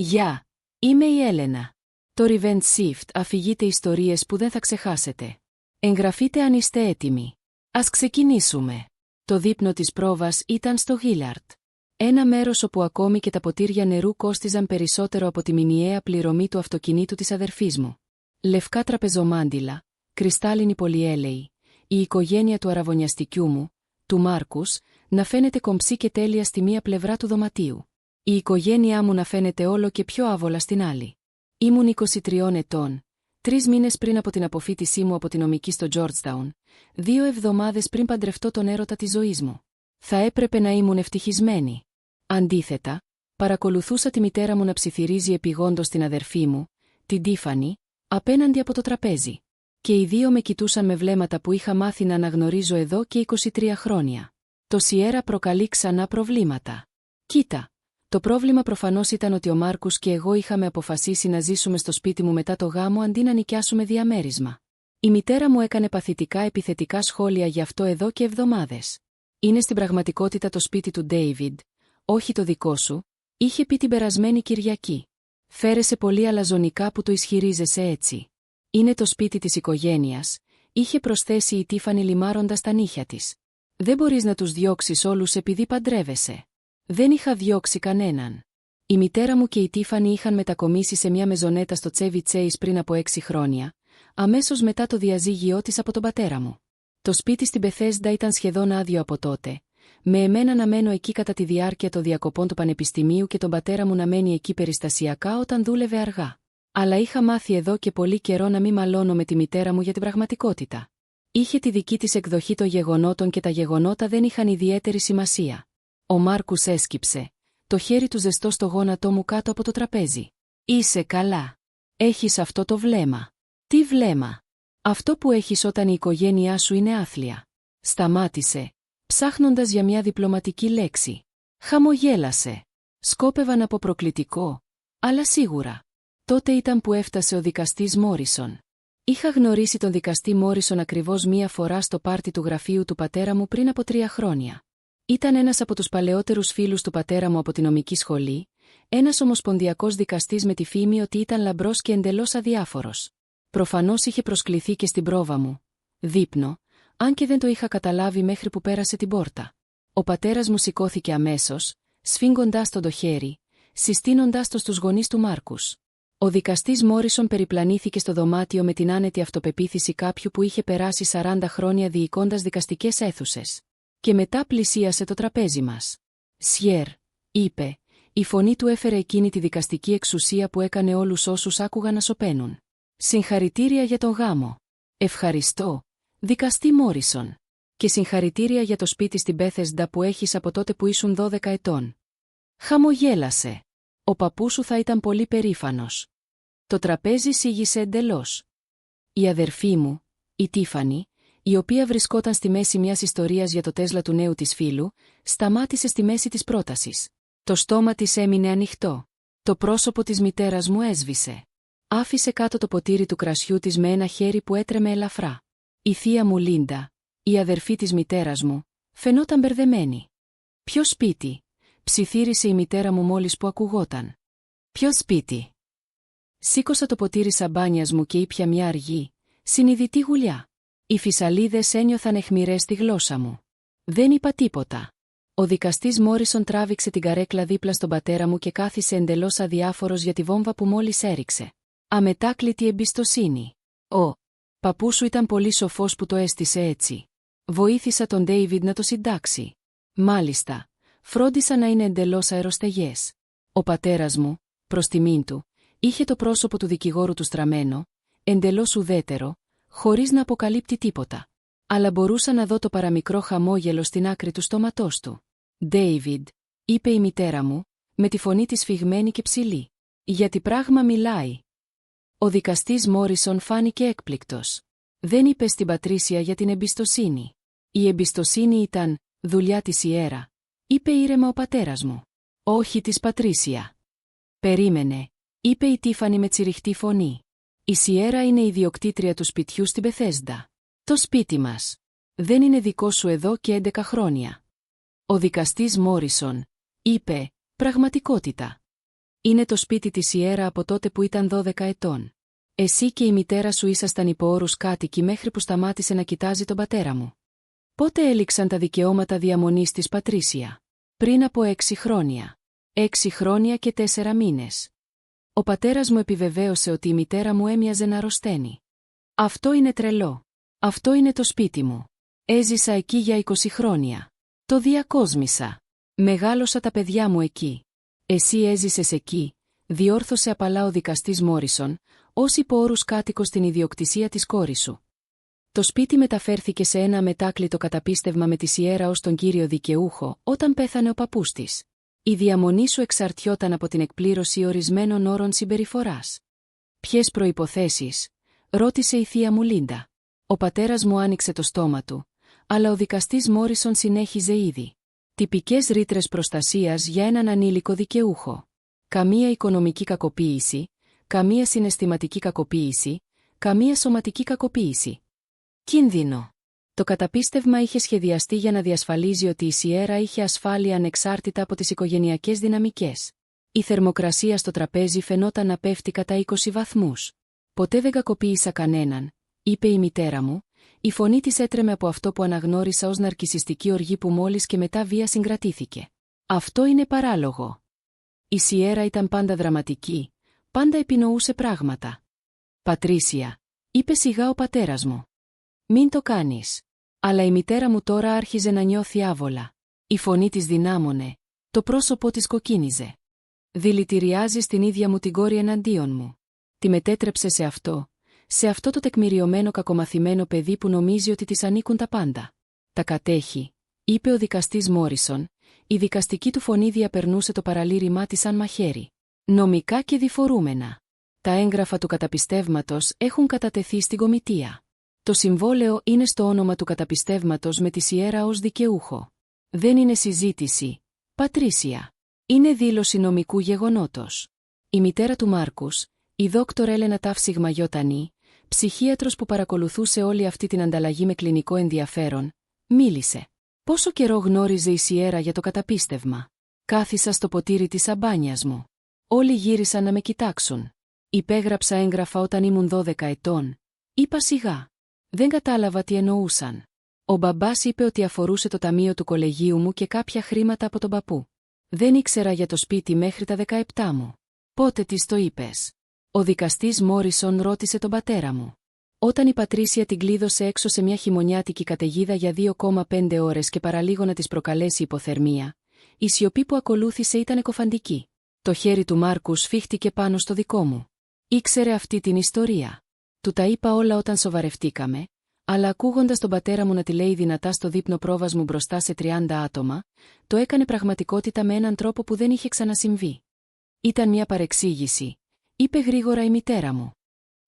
Γεια, είμαι η Έλενα. Το Revenge Shift αφηγείται ιστορίες που δεν θα ξεχάσετε. Εγγραφείτε αν είστε έτοιμοι. Ας ξεκινήσουμε. Το δείπνο της πρόβας ήταν στο Γίλαρτ. Ένα μέρος όπου ακόμη και τα ποτήρια νερού κόστιζαν περισσότερο από τη μηνιαία πληρωμή του αυτοκινήτου της αδερφής μου. Λευκά τραπεζομάντιλα, κρυστάλλινοι πολυέλαιοι, η οικογένεια του αραβωνιαστικιού μου, του Μάρκους, να φαίνεται κομψή και τέλεια στη μία πλευρά του δωματίου. Η οικογένειά μου να φαίνεται όλο και πιο άβολα στην άλλη. Ήμουν 23 ετών, 3 μήνες πριν από την αποφοίτησή μου από τη νομική στο Georgetown, 2 εβδομάδες πριν παντρευτώ τον έρωτα της ζωής μου. Θα έπρεπε να ήμουν ευτυχισμένη. Αντίθετα, παρακολουθούσα τη μητέρα μου να ψιθυρίζει επειγόντως την αδερφή μου, την Τίφανη, απέναντι από το τραπέζι. Και οι δύο με κοιτούσαν με βλέμματα που είχα μάθει να αναγνωρίζω εδώ και 23 χρόνια. Το Σιέρα προκαλεί ξανά προβλήματα. Κοίτα. Το πρόβλημα προφανώς ήταν ότι ο Μάρκους και εγώ είχαμε αποφασίσει να ζήσουμε στο σπίτι μου μετά το γάμο αντί να νοικιάσουμε διαμέρισμα. Η μητέρα μου έκανε παθητικά επιθετικά σχόλια γι' αυτό εδώ και εβδομάδες. Είναι στην πραγματικότητα το σπίτι του Ντέιβιντ, όχι το δικό σου, είχε πει την περασμένη Κυριακή. Φέρεσαι πολύ αλαζονικά που το ισχυρίζεσαι έτσι. Είναι το σπίτι της οικογένειας, είχε προσθέσει η Τίφανη λιμάροντας τα νύχια της. Δεν μπορείς να τους διώξεις όλους επειδή παντρεύεσαι. Δεν είχα διώξει κανέναν. Η μητέρα μου και η Τίφανη είχαν μετακομίσει σε μια μεζονέτα στο Τσέβι Τσέις πριν από 6 χρόνια, αμέσως μετά το διαζύγιό της από τον πατέρα μου. Το σπίτι στην Μπεθέσντα ήταν σχεδόν άδειο από τότε, με εμένα να μένω εκεί κατά τη διάρκεια των διακοπών του πανεπιστημίου και τον πατέρα μου να μένει εκεί περιστασιακά όταν δούλευε αργά. Αλλά είχα μάθει εδώ και πολύ καιρό να μην μαλώνω με τη μητέρα μου για την πραγματικότητα. Είχε τη δική της εκδοχή των γεγονότων και τα γεγονότα δεν είχαν ιδιαίτερη σημασία. Ο Μάρκους έσκυψε, το χέρι του ζεστό στο γόνατό μου κάτω από το τραπέζι. Είσαι καλά. Έχεις αυτό το βλέμμα. Τι βλέμμα? Αυτό που έχεις όταν η οικογένειά σου είναι άθλια. Σταμάτησε, ψάχνοντας για μια διπλωματική λέξη. Χαμογέλασε. Σκόπευα να πω προκλητικό, αλλά σίγουρα. Τότε ήταν που έφτασε ο δικαστής Μόρισον. Είχα γνωρίσει τον δικαστή Μόρισον ακριβώς μία φορά στο πάρτι του γραφείου του πατέρα μου πριν από 3 χρόνια. Ήταν ένας από τους παλαιότερους φίλους του πατέρα μου από τη νομική σχολή, ένας ομοσπονδιακός δικαστής με τη φήμη ότι ήταν λαμπρός και εντελώς αδιάφορος. Προφανώς είχε προσκληθεί και στην πρόβα μου. Δείπνο, αν και δεν το είχα καταλάβει μέχρι που πέρασε την πόρτα. Ο πατέρας μου σηκώθηκε αμέσως, σφίγγοντας τον το χέρι, συστήνοντας το στους γονείς του Μάρκους. Ο δικαστής Μόρισον περιπλανήθηκε στο δωμάτιο με την άνετη αυτοπεποίθηση κάποιου που είχε περάσει 40 χρόνια διοικώντας δικαστικές αίθουσες. Και μετά πλησίασε το τραπέζι μας. «Σιέρ», είπε, η φωνή του έφερε εκείνη τη δικαστική εξουσία που έκανε όλους όσους άκουγαν να σωπαίνουν. «Συγχαρητήρια για τον γάμο». «Ευχαριστώ, δικαστή Μόρισον. Και συγχαρητήρια για το σπίτι στην Μπέθεσντα που έχεις από τότε που ήσουν 12 ετών». Χαμογέλασε. «Ο παππούς σου θα ήταν πολύ περήφανος». Το τραπέζι σίγησε εντελώς. Η αδερφή μου, η Τίφανη, η οποία βρισκόταν στη μέση μιας ιστορίας για το Τέσλα του νέου της φίλου, σταμάτησε στη μέση της πρότασης. Το στόμα της έμεινε ανοιχτό. Το πρόσωπο της μητέρας μου έσβησε. Άφησε κάτω το ποτήρι του κρασιού της με ένα χέρι που έτρεμε ελαφρά. Η θεία μου Λίντα, η αδερφή της μητέρας μου, φαινόταν μπερδεμένη. «Ποιο σπίτι?» ψιθύρισε η μητέρα μου μόλις που ακουγόταν. «Ποιο σπίτι?» Σήκωσα το ποτήρι σαμπάνιας μου και ήπια μια αργή, συνειδητή γουλιά. Οι φυσαλίδες ένιωθαν αιχμηρές στη γλώσσα μου. Δεν είπα τίποτα. Ο δικαστής Μόρισον τράβηξε την καρέκλα δίπλα στον πατέρα μου και κάθισε εντελώς αδιάφορος για τη βόμβα που μόλις έριξε. Αμετάκλητη εμπιστοσύνη. «Ο παππούς σου ήταν πολύ σοφός που το έστησε έτσι. Βοήθησα τον Ντέιβιντ να το συντάξει. Μάλιστα, φρόντισα να είναι εντελώς αεροστεγές. Ο πατέρας μου, προς τιμήν του, είχε το πρόσωπο του δικηγόρου του στραμμένο, εντελώς ουδέτερο, χωρίς να αποκαλύπτει τίποτα. Αλλά μπορούσα να δω το παραμικρό χαμόγελο στην άκρη του στόματός του. «Ντέιβιντ», είπε η μητέρα μου, με τη φωνή της φυγμένη και ψηλή. «Γιατί πράγμα μιλάει?» Ο δικαστής Μόρισον φάνηκε έκπληκτος. Δεν είπε στην Πατρίσια για την εμπιστοσύνη. «Η εμπιστοσύνη ήταν δουλειά της Ιέρα», είπε ήρεμα ο πατέρας μου. «Όχι της Πατρίσια». «Περίμενε», είπε η Τίφανη με τσιριχτή φωνή. «Η Σιέρα είναι ιδιοκτήτρια του σπιτιού στην Μπεθέσντα. Το σπίτι μας. Δεν είναι δικό σου εδώ και 11 χρόνια». Ο δικαστής Μόρισον είπε, «Πραγματικότητα. Είναι το σπίτι της Ιέρα από τότε που ήταν 12 ετών. Εσύ και η μητέρα σου ήσασταν υπό όρους κάτοικοι μέχρι που σταμάτησε να κοιτάζει τον πατέρα μου. Πότε έληξαν τα δικαιώματα διαμονής της Πατρίσια? Πριν από 6 χρόνια. 6 χρόνια και 4 μήνες. Ο πατέρας μου επιβεβαίωσε ότι η μητέρα μου έμοιαζε να αρρωσταίνει. Αυτό είναι τρελό. Αυτό είναι το σπίτι μου. Έζησα εκεί για 20 χρόνια. Το διακόσμησα. Μεγάλωσα τα παιδιά μου εκεί. Εσύ έζησες εκεί, διόρθωσε απαλά ο δικαστής Μόρισον, ως υπό όρους κάτοικος στην ιδιοκτησία της κόρης σου. Το σπίτι μεταφέρθηκε σε ένα αμετάκλητο καταπίστευμα με τη Σιέρα ως τον κύριο δικαιούχο όταν πέθανε ο παππούς της. Η διαμονή σου εξαρτιόταν από την εκπλήρωση ορισμένων όρων συμπεριφοράς. Ποιες προϋποθέσεις? Ρώτησε η θεία μου Λίντα. Ο πατέρας μου άνοιξε το στόμα του, αλλά ο δικαστής Μόρισον συνέχιζε ήδη. Τυπικές ρήτρες προστασίας για έναν ανήλικο δικαιούχο. Καμία οικονομική κακοποίηση, καμία συναισθηματική κακοποίηση, καμία σωματική κακοποίηση. Κίνδυνο. Το καταπίστευμα είχε σχεδιαστεί για να διασφαλίζει ότι η Σιέρα είχε ασφάλεια ανεξάρτητα από τις οικογενειακές δυναμικές. Η θερμοκρασία στο τραπέζι φαινόταν να πέφτει κατά 20 βαθμούς. Ποτέ δεν κακοποίησα κανέναν, είπε η μητέρα μου. Η φωνή της έτρεμε από αυτό που αναγνώρισα ως ναρκισσιστική οργή που μόλις και μετά βία συγκρατήθηκε. Αυτό είναι παράλογο. Η Σιέρα ήταν πάντα δραματική, πάντα επινοούσε πράγματα. Πατρίσια, είπε σιγά ο πατέρας μου. Μην το κάνεις. Αλλά η μητέρα μου τώρα άρχιζε να νιώθει άβολα. Η φωνή της δυνάμωνε, το πρόσωπό της κοκκίνιζε. Δηλητηριάζεις την ίδια μου την κόρη εναντίον μου. Τη μετέτρεψε σε αυτό το τεκμηριωμένο κακομαθημένο παιδί που νομίζει ότι της ανήκουν τα πάντα. Τα κατέχει, είπε ο δικαστής Μόρισον, η δικαστική του φωνή διαπερνούσε το παραλήρημά της σαν μαχαίρι. Νομικά και διφορούμενα. Τα έγγραφα του καταπιστεύματος έχουν κατατεθεί στην κομιτεία. Το συμβόλαιο είναι στο όνομα του καταπιστεύματος με τη Σιέρα ως δικαιούχο. Δεν είναι συζήτηση, Πατρίσια. Είναι δήλωση νομικού γεγονότος. Η μητέρα του Μάρκους, η δόκτωρ Έλενα Ταύσιγμα Γιώτανη, ψυχίατρος που παρακολουθούσε όλη αυτή την ανταλλαγή με κλινικό ενδιαφέρον, μίλησε. Πόσο καιρό γνώριζε η Σιέρα για το καταπίστευμα? Κάθισα στο ποτήρι της σαμπάνιας μου. Όλοι γύρισαν να με κοιτάξουν. Υπέγραψα έγγραφα όταν ήμουν 12 ετών. Είπα σιγά. Δεν κατάλαβα τι εννοούσαν. Ο μπαμπάς είπε ότι αφορούσε το ταμείο του κολεγίου μου και κάποια χρήματα από τον παππού. Δεν ήξερα για το σπίτι μέχρι τα 17 μου. Πότε της το είπες? Ο δικαστής Μόρισον ρώτησε τον πατέρα μου. Όταν η Πατρίσια την κλείδωσε έξω σε μια χειμωνιάτικη καταιγίδα για 2,5 ώρες και παραλίγο να της προκαλέσει υποθερμία, η σιωπή που ακολούθησε ήταν εκοφαντική. Το χέρι του Μάρκου σφίχτηκε πάνω στο δικό μου. Ήξερε αυτή την ιστορία. Του τα είπα όλα όταν σοβαρευτήκαμε, αλλά ακούγοντας τον πατέρα μου να τη λέει δυνατά στο δείπνο πρόβας μου μπροστά σε 30 άτομα, το έκανε πραγματικότητα με έναν τρόπο που δεν είχε ξανασυμβεί. Ήταν μια παρεξήγηση, είπε γρήγορα η μητέρα μου.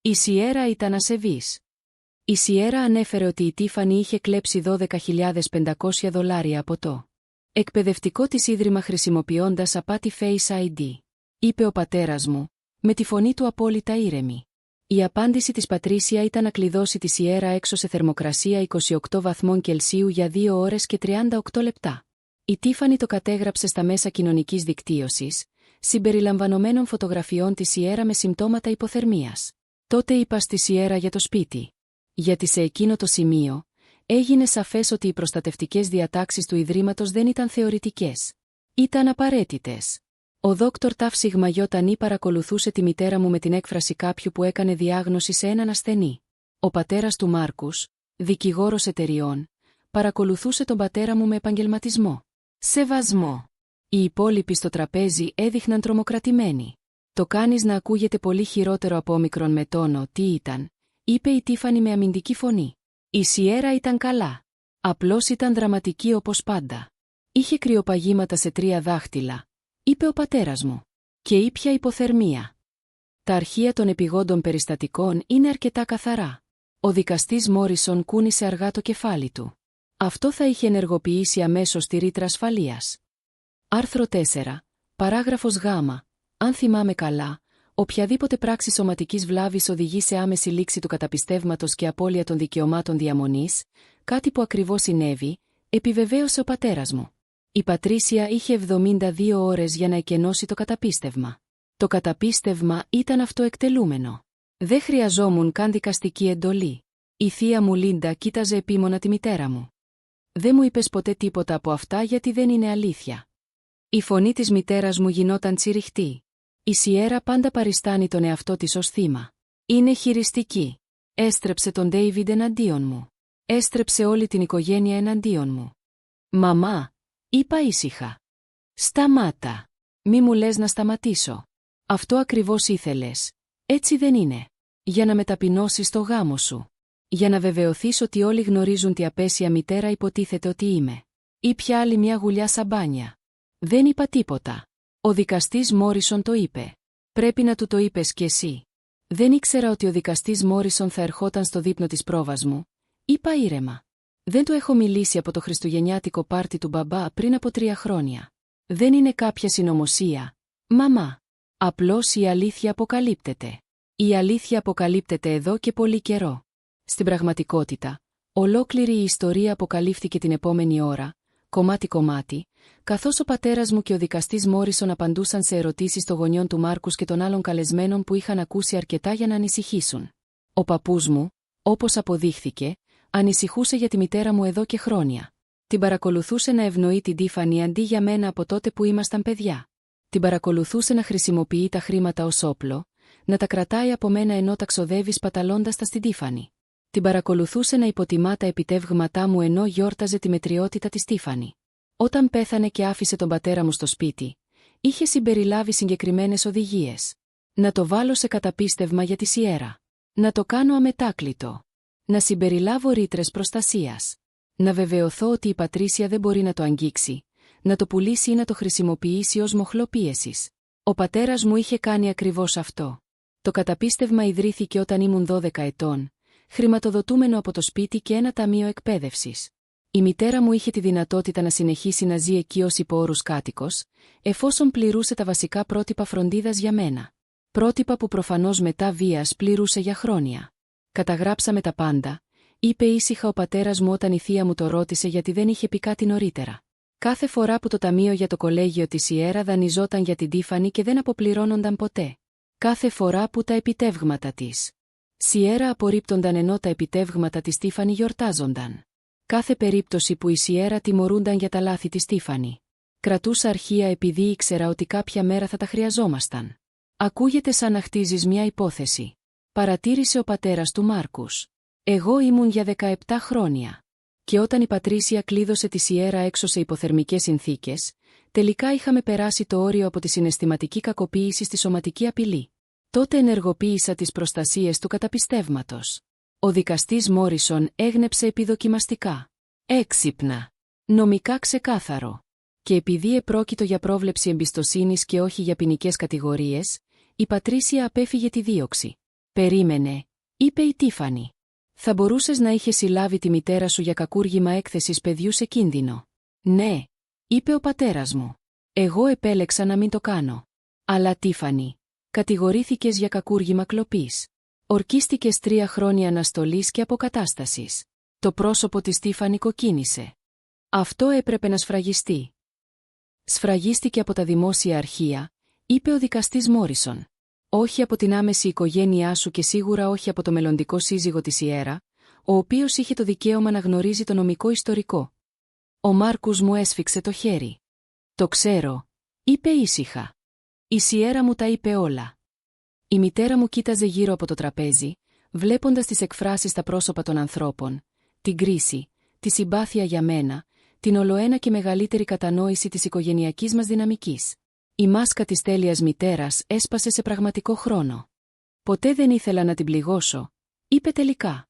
Η Σιέρα ήταν ασεβής. Η Σιέρα ανέφερε ότι η Τίφανη είχε κλέψει $12.500 από το εκπαιδευτικό της ίδρυμα χρησιμοποιώντας απάτη Face ID, είπε ο πατέρας μου, με τη φωνή του απόλυτα ήρεμη. Η απάντηση της Πατρίσια ήταν να κλειδώσει τη Σιέρα έξω σε θερμοκρασία 28 βαθμών Κελσίου για 2 ώρες και 38 λεπτά. Η Τίφανη το κατέγραψε στα μέσα κοινωνικής δικτύωσης, συμπεριλαμβανομένων φωτογραφιών της Σιέρα με συμπτώματα υποθερμίας. Τότε είπα στη Σιέρα για το σπίτι. Γιατί σε εκείνο το σημείο, έγινε σαφές ότι οι προστατευτικές διατάξεις του Ιδρύματος δεν ήταν θεωρητικές. Ήταν απαραίτητες. Ο δόκτωρ Ταύσιγμα Γιώτανη παρακολουθούσε τη μητέρα μου με την έκφραση κάποιου που έκανε διάγνωση σε έναν ασθενή. Ο πατέρας του Μάρκους, δικηγόρος εταιριών, παρακολουθούσε τον πατέρα μου με επαγγελματισμό. Σεβασμό. Οι υπόλοιποι στο τραπέζι έδειχναν τρομοκρατημένοι. Το κάνεις να ακούγεται πολύ χειρότερο από όμικρον με τόνο τι ήταν, είπε η Τίφανη με αμυντική φωνή. Η Σιέρα ήταν καλά. Απλώς ήταν δραματική όπως πάντα. Είχε κρυοπαγήματα σε 3 δάχτυλα, είπε ο πατέρας μου. Και ήπια υποθερμία. Τα αρχεία των επιγόντων περιστατικών είναι αρκετά καθαρά. Ο δικαστής Μόρισον κούνησε αργά το κεφάλι του. Αυτό θα είχε ενεργοποιήσει αμέσως τη ρήτρα ασφαλείας. Άρθρο 4, παράγραφος Γ. Αν θυμάμαι καλά, οποιαδήποτε πράξη σωματικής βλάβης οδηγεί σε άμεση λήξη του καταπιστεύματος και απώλεια των δικαιωμάτων διαμονής, κάτι που ακριβώς συνέβη, επιβεβαίωσε ο πατέρας μου. Η Πατρίσια είχε 72 ώρες για να εκενώσει το καταπίστευμα. Το καταπίστευμα ήταν αυτοεκτελούμενο. Δεν χρειαζόμουν καν δικαστική εντολή. Η θεία μου Λίντα κοίταζε επίμονα τη μητέρα μου. «Δεν μου είπες ποτέ τίποτα από αυτά γιατί δεν είναι αλήθεια». Η φωνή της μητέρας μου γινόταν τσιριχτή. Η Σιέρα πάντα παριστάνει τον εαυτό της ως θύμα. Είναι χειριστική. Έστρεψε τον Ντέιβιντ εναντίον μου. Έστρεψε όλη την οικογένεια εναντίον μου. «Μαμά», είπα ήσυχα. «Σταμάτα. Μη μου λες να σταματήσω. Αυτό ακριβώς ήθελες. Έτσι δεν είναι. Για να με ταπεινώσεις το γάμο σου. Για να βεβαιωθείς ότι όλοι γνωρίζουν τι απέσια μητέρα υποτίθεται ότι είμαι. Ή πια άλλη μια γουλιά σαμπάνια». Δεν είπα τίποτα. Ο δικαστής Μόρισον το είπε. Πρέπει να του το είπες κι εσύ. Δεν ήξερα ότι ο δικαστής Μόρισον θα ερχόταν στο δείπνο της πρόβας μου. Είπα ήρεμα. Δεν του έχω μιλήσει από το χριστουγεννιάτικο πάρτι του μπαμπά πριν από 3 χρόνια. Δεν είναι κάποια συνωμοσία. Μαμά. Απλώς η αλήθεια αποκαλύπτεται. Η αλήθεια αποκαλύπτεται εδώ και πολύ καιρό. Στην πραγματικότητα, ολόκληρη η ιστορία αποκαλύφθηκε την επόμενη ώρα, κομμάτι-κομμάτι, καθώς ο πατέρας μου και ο δικαστής Μόρισον απαντούσαν σε ερωτήσεις των γονιών του Μάρκους και των άλλων καλεσμένων που είχαν ακούσει αρκετά για να ανησυχήσουν. Ο παππούς μου, όπως αποδείχθηκε, ανησυχούσε για τη μητέρα μου εδώ και χρόνια. Την παρακολουθούσε να ευνοεί την Τίφανη αντί για μένα από τότε που ήμασταν παιδιά. Την παρακολουθούσε να χρησιμοποιεί τα χρήματα ως όπλο, να τα κρατάει από μένα ενώ τα ξοδεύει σπαταλώντας τα στην Τίφανη. Την παρακολουθούσε να υποτιμά τα επιτεύγματά μου ενώ γιόρταζε τη μετριότητα της Τίφανη. Όταν πέθανε και άφησε τον πατέρα μου στο σπίτι, είχε συμπεριλάβει συγκεκριμένες οδηγίες. Να το βάλω σε καταπίστευμα για τη Σιέρα. Να το κάνω αμετάκλητο. Να συμπεριλάβω ρήτρες προστασίας. Να βεβαιωθώ ότι η Πατρίσια δεν μπορεί να το αγγίξει, να το πουλήσει ή να το χρησιμοποιήσει ως μοχλό πίεσης. Ο πατέρας μου είχε κάνει ακριβώς αυτό. Το καταπίστευμα ιδρύθηκε όταν ήμουν 12 ετών, χρηματοδοτούμενο από το σπίτι και ένα ταμείο εκπαίδευσης. Η μητέρα μου είχε τη δυνατότητα να συνεχίσει να ζει εκεί ως υπόωρους κάτοικος, εφόσον πληρούσε τα βασικά πρότυπα φροντίδας για μένα. Πρότυπα που προφανώς μετά βίας πληρούσε για χρόνια. «Καταγράψαμε τα πάντα», είπε ήσυχα ο πατέρας μου όταν η θεία μου το ρώτησε γιατί δεν είχε πει κάτι νωρίτερα. Κάθε φορά που το ταμείο για το κολέγιο της Σιέρα δανειζόταν για την Τίφανη και δεν αποπληρώνονταν ποτέ. Κάθε φορά που τα επιτεύγματα της Σιέρα απορρίπτονταν ενώ τα επιτεύγματα της Τίφανη γιορτάζονταν. Κάθε περίπτωση που η Σιέρα τιμωρούνταν για τα λάθη της Τίφανη. Κρατούσα αρχεία επειδή ήξερα ότι κάποια μέρα θα τα χρειαζόμασταν. «Ακούγεται σαν να χτίζεις μια υπόθεση», παρατήρησε ο πατέρας του Μάρκους. «Εγώ ήμουν για 17 χρόνια. Και όταν η Πατρίσια κλείδωσε τη Σιέρα έξω σε υποθερμικές συνθήκες, τελικά είχαμε περάσει το όριο από τη συναισθηματική κακοποίηση στη σωματική απειλή. Τότε ενεργοποίησα τις προστασίες του καταπιστεύματος. Ο δικαστής Μόρισον έγνεψε επιδοκιμαστικά. Έξυπνα. Νομικά ξεκάθαρο. Και επειδή επρόκειτο για πρόβλεψη εμπιστοσύνης και όχι για ποινικές κατηγορίες, η Πατρίσια απέφυγε τη δίωξη. «Περίμενε», είπε η Τίφανη. «Θα μπορούσες να είχες συλλάβει τη μητέρα σου για κακούργημα έκθεσης παιδιού σε κίνδυνο». «Ναι», είπε ο πατέρας μου. «Εγώ επέλεξα να μην το κάνω». «Αλλά Τίφανη, κατηγορήθηκες για κακούργημα κλοπής. Ορκίστηκες 3 χρόνια αναστολής και αποκατάστασης». Το πρόσωπο της Τίφανη κοκκίνησε. «Αυτό έπρεπε να σφραγιστεί». «Σφραγίστηκε από τα δημόσια αρχεία», είπε ο δικαστής Μόρισον. «Όχι από την άμεση οικογένειά σου και σίγουρα όχι από το μελλοντικό σύζυγο της Σιέρα, ο οποίος είχε το δικαίωμα να γνωρίζει το νομικό ιστορικό». Ο Μάρκους μου έσφιξε το χέρι. «Το ξέρω», είπε ήσυχα. «Η Σιέρα μου τα είπε όλα». Η μητέρα μου κοίταζε γύρω από το τραπέζι, βλέποντας τις εκφράσεις στα πρόσωπα των ανθρώπων, την κρίση, τη συμπάθεια για μένα, την ολοένα και μεγαλύτερη κατανόηση της οικογενειακής μας δυναμικής. Η μάσκα της τέλειας μητέρας έσπασε σε πραγματικό χρόνο. «Ποτέ δεν ήθελα να την πληγώσω», είπε τελικά.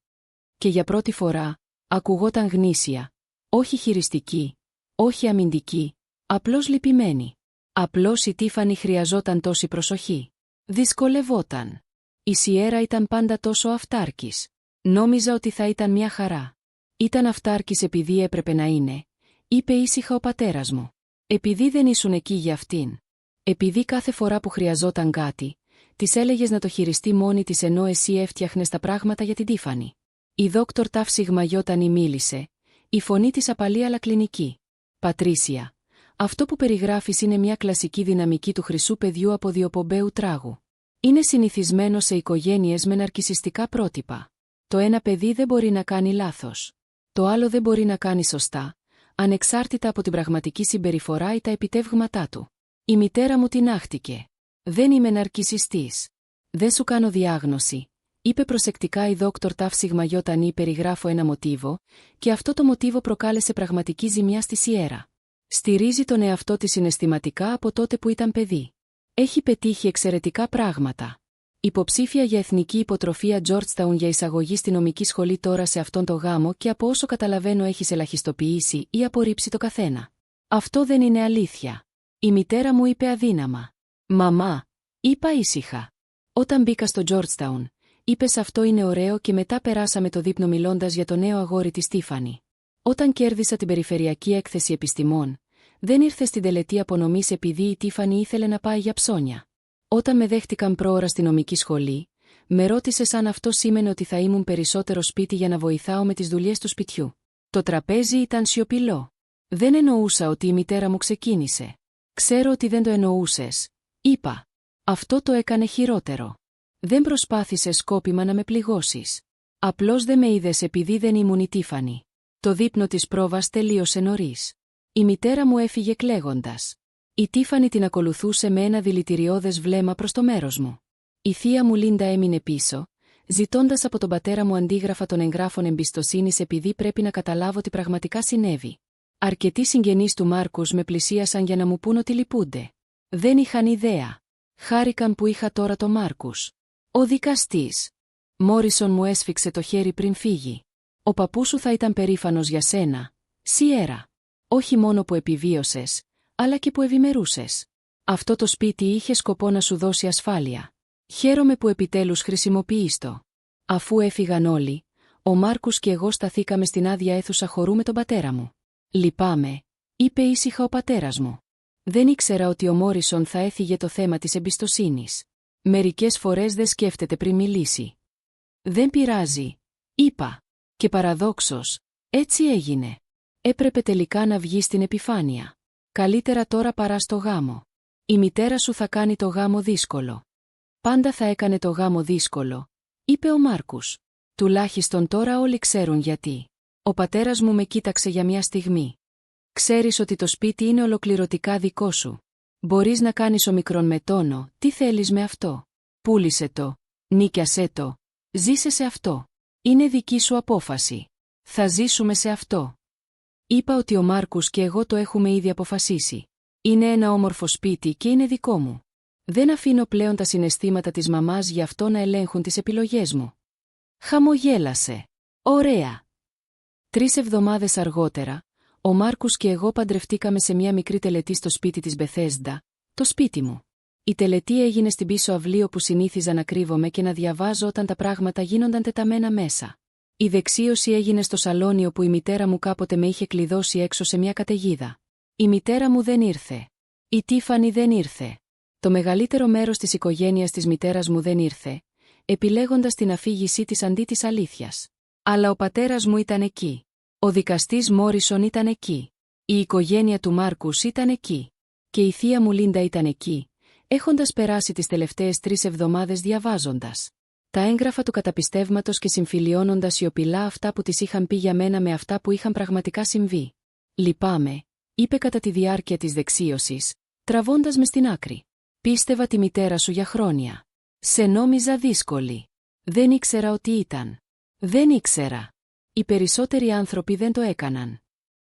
Και για πρώτη φορά, ακουγόταν γνήσια, όχι χειριστική, όχι αμυντική, απλώς λυπημένη. Απλώς η Τίφανη χρειαζόταν τόση προσοχή. Δυσκολευόταν. Η Σιέρα ήταν πάντα τόσο αυτάρκης. Νόμιζα ότι θα ήταν μια χαρά. Ήταν αυτάρκης επειδή έπρεπε να είναι, είπε ήσυχα ο πατέρας μου. Επειδή δεν ήσουν εκεί για αυτήν. Επειδή κάθε φορά που χρειαζόταν κάτι, της έλεγες να το χειριστεί μόνη της ενώ εσύ έφτιαχνες τα πράγματα για την Τίφανη. Η δόκτωρ Ταύσιγμα Γιώτανη μίλησε, η φωνή της απαλή αλλά κλινική. «Πατρίσια, Αυτό που περιγράφεις είναι μια κλασική δυναμική του χρυσού παιδιού αποδιοπομπαίου τράγου. Είναι συνηθισμένο σε οικογένειες με ναρκισσιστικά πρότυπα. Το ένα παιδί δεν μπορεί να κάνει λάθος. Το άλλο δεν μπορεί να κάνει σωστά, ανεξάρτητα από την πραγματική συμπεριφορά ή τα επιτεύγματά του. Η μητέρα μου τινάχτηκε. «Δεν είμαι ναρκισσιστής. Δεν σου κάνω διάγνωση», είπε προσεκτικά η δόκτωρ ΤΣΙΓΜΑΙ. «Περιγράφω ένα μοτίβο, και αυτό το μοτίβο προκάλεσε πραγματική ζημιά στη Σιέρα. Στηρίζει τον εαυτό της συναισθηματικά από τότε που ήταν παιδί. Έχει πετύχει εξαιρετικά πράγματα. Υποψήφια για εθνική υποτροφία Georgetown για εισαγωγή στη νομική σχολή τώρα σε αυτόν το γάμο, και από όσο καταλαβαίνω έχεις ελαχιστοποιήσει ή απορρίψει το καθένα». «Αυτό δεν είναι αλήθεια», η μητέρα μου είπε αδύναμα. «Μαμά», είπα ήσυχα. «Όταν μπήκα στο Georgetown, είπες αυτό είναι ωραίο, και μετά περάσαμε το δείπνο μιλώντας για το νέο αγόρι της Τίφανη. Όταν κέρδισα την περιφερειακή έκθεση επιστημών, δεν ήρθε στην τελετή απονομής επειδή η Τίφανη ήθελε να πάει για ψώνια. Όταν με δέχτηκαν πρόωρα στη νομική σχολή, με ρώτησες αν αυτό σήμαινε ότι θα ήμουν περισσότερο σπίτι για να βοηθάω με τις δουλειές του σπιτιού. Το τραπέζι ήταν σιωπηλό. Δεν εννοούσα ότι η μητέρα μου ξεκίνησε. Ξέρω ότι δεν το εννοούσες», είπα. «Αυτό το έκανε χειρότερο. Δεν προσπάθησες σκόπιμα να με πληγώσεις. Απλώς δεν με είδες επειδή δεν ήμουν η Τίφανη». Το δείπνο της πρόβας τελείωσε νωρίς. Η μητέρα μου έφυγε κλαίγοντας. Η Τίφανη την ακολουθούσε με ένα δηλητηριώδες βλέμμα προς το μέρος μου. Η θεία μου Λίντα έμεινε πίσω, ζητώντας από τον πατέρα μου αντίγραφα των εγγράφων εμπιστοσύνης επειδή πρέπει να καταλάβω τι πραγματικά συνέβη. Αρκετοί συγγενείς του Μάρκους με πλησίασαν για να μου πούν ότι λυπούνται. Δεν είχαν ιδέα. Χάρηκαν που είχα τώρα το Μάρκους. «Ο δικαστής Μόρισον», μου έσφιξε το χέρι πριν φύγει. «Ο παππούς σου θα ήταν περήφανος για σένα, Σιέρα. Όχι μόνο που επιβίωσες, αλλά και που ευημερούσες. Αυτό το σπίτι είχε σκοπό να σου δώσει ασφάλεια. Χαίρομαι που επιτέλους χρησιμοποιείς το». Αφού έφυγαν όλοι, ο Μάρκους και εγώ σταθήκαμε στην άδεια αίθουσα χορού με τον πατέρα μου. «Λυπάμαι», είπε ήσυχα ο πατέρας μου. «Δεν ήξερα ότι ο Μόρισον θα έφυγε το θέμα της εμπιστοσύνης. Μερικές φορές δεν σκέφτεται πριν μιλήσει». «Δεν πειράζει», είπα. «Και παραδόξως, έτσι έγινε. Έπρεπε τελικά να βγει στην επιφάνεια. Καλύτερα τώρα παρά στο γάμο. Η μητέρα σου θα κάνει το γάμο δύσκολο». «Πάντα θα έκανε το γάμο δύσκολο», είπε ο Μάρκους. «Τουλάχιστον τώρα όλοι ξέρουν γιατί». Ο πατέρας μου με κοίταξε για μια στιγμή. «Ξέρεις ότι το σπίτι είναι ολοκληρωτικά δικό σου. Μπορείς να κάνεις ομικρόν με τόνο, τι θέλεις με αυτό. Πούλησε το, νίκιασέ το, ζήσε σε αυτό. Είναι δική σου απόφαση. Θα ζήσουμε σε αυτό». Είπα ότι ο Μάρκους και εγώ το έχουμε ήδη αποφασίσει. Είναι ένα όμορφο σπίτι και είναι δικό μου. Δεν αφήνω πλέον τα συναισθήματα της μαμάς γι' αυτό να ελέγχουν τις επιλογές μου. Χαμογέλασε. «Ωραία». 3 εβδομάδες αργότερα, ο Μάρκους και εγώ παντρευτήκαμε σε μια μικρή τελετή στο σπίτι της Μπεθέσντα, το σπίτι μου. Η τελετή έγινε στην πίσω αυλή όπου συνήθιζα να κρύβομαι και να διαβάζω όταν τα πράγματα γίνονταν τεταμένα μέσα. Η δεξίωση έγινε στο σαλόνι όπου η μητέρα μου κάποτε με είχε κλειδώσει έξω σε μια καταιγίδα. Η μητέρα μου δεν ήρθε. Η Τίφανη δεν ήρθε. Το μεγαλύτερο μέρος της οικογένειας της μητέρας μου δεν ήρθε, επιλέγοντας την αφήγησή της αντί της αλήθειας. Αλλά ο πατέρας μου ήταν εκεί. Ο δικαστής Μόρισον ήταν εκεί. Η οικογένεια του Μάρκους ήταν εκεί. Και η θεία μου Λίντα ήταν εκεί, έχοντας περάσει τις τελευταίες 3 εβδομάδες διαβάζοντας τα έγγραφα του καταπιστεύματος και συμφιλιώνοντας σιωπηλά αυτά που της είχαν πει για μένα με αυτά που είχαν πραγματικά συμβεί. «Λυπάμαι», είπε κατά τη διάρκεια της δεξίωσης, τραβώντας με στην άκρη. «Πίστευα τη μητέρα σου για χρόνια. Σε νόμιζα δύσκολη. Δεν ήξερα ότι ήταν. Δεν ήξερα. Οι περισσότεροι άνθρωποι δεν το έκαναν».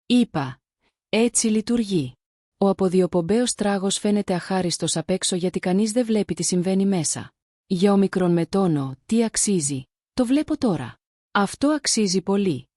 Είπα. «Έτσι λειτουργεί. Ο αποδιοπομπαίος τράγος φαίνεται αχάριστος απ' έξω γιατί κανείς δεν βλέπει τι συμβαίνει μέσα. Για ομικρόν με τόνο, τι αξίζει, το βλέπω τώρα. Αυτό αξίζει πολύ».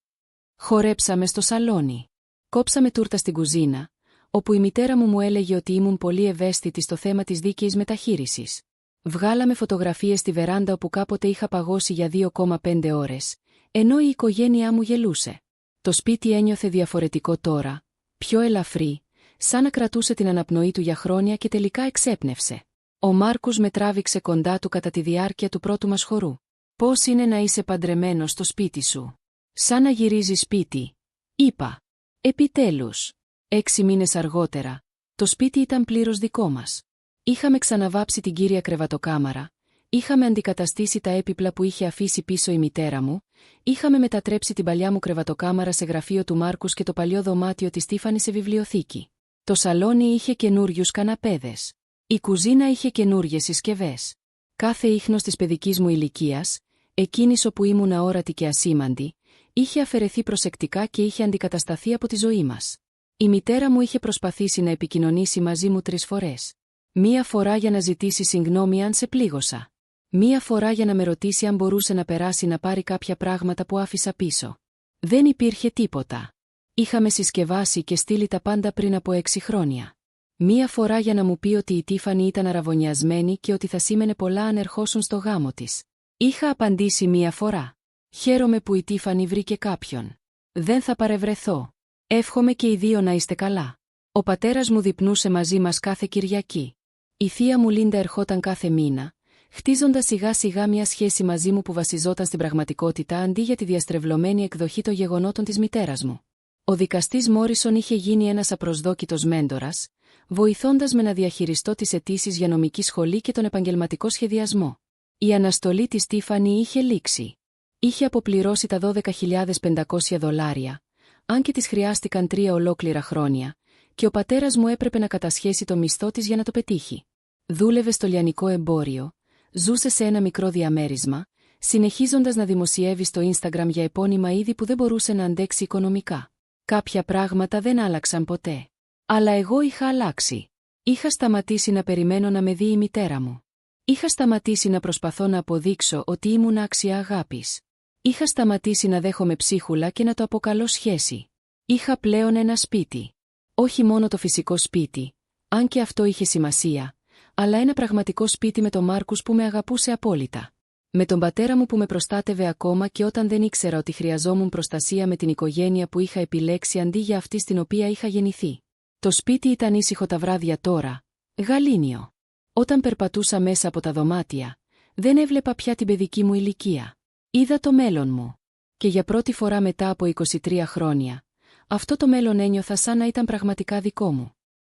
Χορέψαμε στο σαλόνι. Κόψαμε τούρτα στην κουζίνα, όπου η μητέρα μου έλεγε ότι ήμουν πολύ ευαίσθητη στο θέμα της δίκαιης μεταχείρισης. Βγάλαμε φωτογραφίες στη βεράντα όπου κάποτε είχα παγώσει για 2,5 ώρες, ενώ η οικογένειά μου γελούσε. Το σπίτι ένιωθε διαφορετικό τώρα, πιο ελαφρύ, σαν να κρατούσε την αναπνοή του για χρόνια και τελικά εξέπνευσε. Ο Μάρκους με τράβηξε κοντά του κατά τη διάρκεια του πρώτου μας χορού. «Πώς είναι να είσαι παντρεμένος στο σπίτι σου. Σαν να γυρίζει σπίτι», είπα. «Επιτέλους». 6 μήνες αργότερα, το σπίτι ήταν πλήρως δικό μας. Είχαμε ξαναβάψει την κύρια κρεβατοκάμαρα, είχαμε αντικαταστήσει τα έπιπλα που είχε αφήσει πίσω η μητέρα μου, είχαμε μετατρέψει την παλιά μου κρεβατοκάμαρα σε γραφείο του Μάρκους και το παλιό δωμάτιο της Στίφανη σε βιβλιοθήκη. Το σαλόνι είχε καινούριους καναπέδες. Η κουζίνα είχε καινούριες συσκευές. Κάθε ίχνος της παιδικής μου ηλικίας, εκείνης όπου ήμουν αόρατη και ασήμαντη, είχε αφαιρεθεί προσεκτικά και είχε αντικατασταθεί από τη ζωή μας. Η μητέρα μου είχε προσπαθήσει να επικοινωνήσει μαζί μου 3 φορές. Μία φορά για να ζητήσει συγγνώμη αν σε πλήγωσα. Μία φορά για να με ρωτήσει αν μπορούσε να περάσει να πάρει κάποια πράγματα που άφησα πίσω. Δεν υπήρχε τίποτα. Είχαμε συσκευάσει και στείλει τα πάντα πριν από 6 χρόνια. Μία φορά για να μου πει ότι η Τίφανη ήταν αραβωνιασμένη και ότι θα σήμαινε πολλά αν ερχόσουν στο γάμο της. Είχα απαντήσει μία φορά. Χαίρομαι που η Τίφανη βρήκε κάποιον. Δεν θα παρευρεθώ. Εύχομαι και οι δύο να είστε καλά. Ο πατέρας μου δειπνούσε μαζί μας κάθε Κυριακή. Η θεία μου Λίντα ερχόταν κάθε μήνα, χτίζοντας σιγά σιγά μια σχέση μαζί μου που βασιζόταν στην πραγματικότητα αντί για τη διαστρεβλωμένη εκδοχή των γεγονότων της μητέρας μου. Ο δικαστής Μόρισον είχε γίνει ένας απροσδόκητος μέντορας, βοηθώντας με να διαχειριστώ τις αιτήσεις για νομική σχολή και τον επαγγελματικό σχεδιασμό. Η αναστολή της Τίφανη είχε λήξει. Είχε αποπληρώσει τα $12.500, αν και της χρειάστηκαν 3 ολόκληρα χρόνια, και ο πατέρας μου έπρεπε να κατασχέσει το μισθό της για να το πετύχει. Δούλευε στο λιανικό εμπόριο, ζούσε σε ένα μικρό διαμέρισμα, συνεχίζοντας να δημοσιεύει στο Instagram για επώνυμα είδη που δεν μπορούσε να αντέξει οικονομικά. Κάποια πράγματα δεν άλλαξαν ποτέ. Αλλά εγώ είχα αλλάξει. Είχα σταματήσει να περιμένω να με δει η μητέρα μου. Είχα σταματήσει να προσπαθώ να αποδείξω ότι ήμουν άξια αγάπης. Είχα σταματήσει να δέχομαι ψίχουλα και να το αποκαλώ σχέση. Είχα πλέον ένα σπίτι. Όχι μόνο το φυσικό σπίτι, αν και αυτό είχε σημασία, αλλά ένα πραγματικό σπίτι με τον Μάρκους που με αγαπούσε απόλυτα. Με τον πατέρα μου που με προστάτευε ακόμα και όταν δεν ήξερα ότι χρειαζόμουν προστασία με την οικογένεια που είχα επιλέξει αντί για αυτή στην οποία είχα γεννηθεί. Το σπίτι ήταν ήσυχο τα βράδια τώρα, γαλήνιο. Όταν περπατούσα μέσα από τα δωμάτια, δεν έβλεπα πια την παιδική μου ηλικία. Είδα το μέλλον μου. Και για πρώτη φορά μετά από 23 χρόνια, αυτό το μέλλον ένιωθα σαν να ήταν πραγματικά δικό μου.